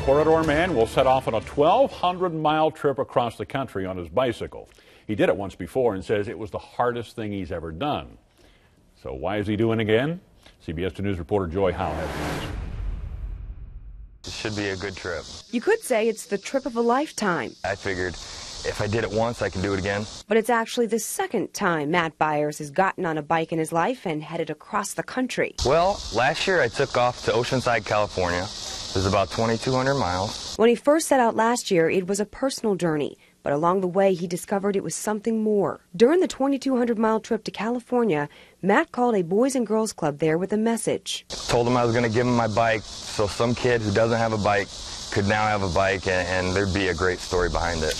Corridor man will set off on a 1,200-mile trip across the country on his bicycle. He did it once before and says it was the hardest thing he's ever done. So why is he doing it again? CBS 2 News reporter Joy Howe has the answer. It should be a good trip. You could say it's the trip of a lifetime. I figured if I did it once, I can do it again. But it's actually the second time Matt Byers has gotten on a bike in his life and headed across the country. Well, last year I took off to Oceanside, California. It was about 2,200 miles. When he first set out last year, it was a personal journey. But along the way, he discovered it was something more. During the 2,200-mile trip to California, Matt called a Boys and Girls Club there with a message. Told him I was going to give him my bike so some kid who doesn't have a bike could now have a bike, and there'd be a great story behind it.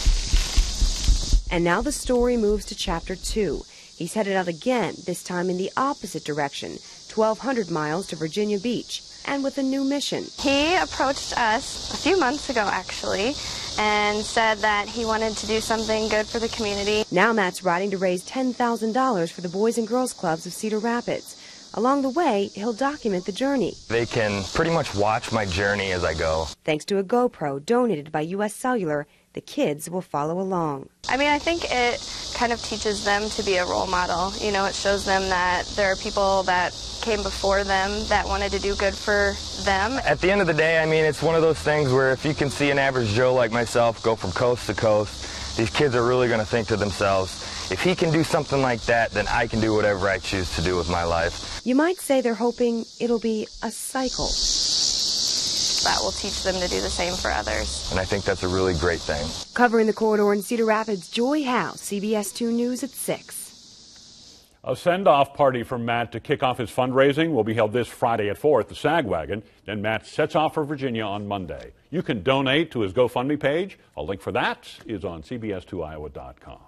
And now the story moves to Chapter 2. He's headed out again, this time in the opposite direction, 1,200 miles to Virginia Beach, and with a new mission. He approached us a few months ago, actually, and said that he wanted to do something good for the community. Now Matt's riding to raise $10,000 for the Boys and Girls Clubs of Cedar Rapids. Along the way, he'll document the journey. They can pretty much watch my journey as I go. Thanks to a GoPro donated by U.S. Cellular, the kids will follow along. I mean, I think it kind of teaches them to be a role model. You know, it shows them that there are people that came before them that wanted to do good for them. At the end of the day, I mean, it's one of those things where if you can see an average Joe like myself go from coast to coast, these kids are really going to think to themselves, if he can do something like that, then I can do whatever I choose to do with my life. You might say they're hoping it'll be a cycle. That will teach them to do the same for others. And I think that's a really great thing. Covering the corridor in Cedar Rapids, Joy Howe, CBS 2 News at 6. A send-off party for Matt to kick off his fundraising will be held this Friday at 4 at the Sagwagon. Then Matt sets off for Virginia on Monday. You can donate to his GoFundMe page. A link for that is on CBS2Iowa.com.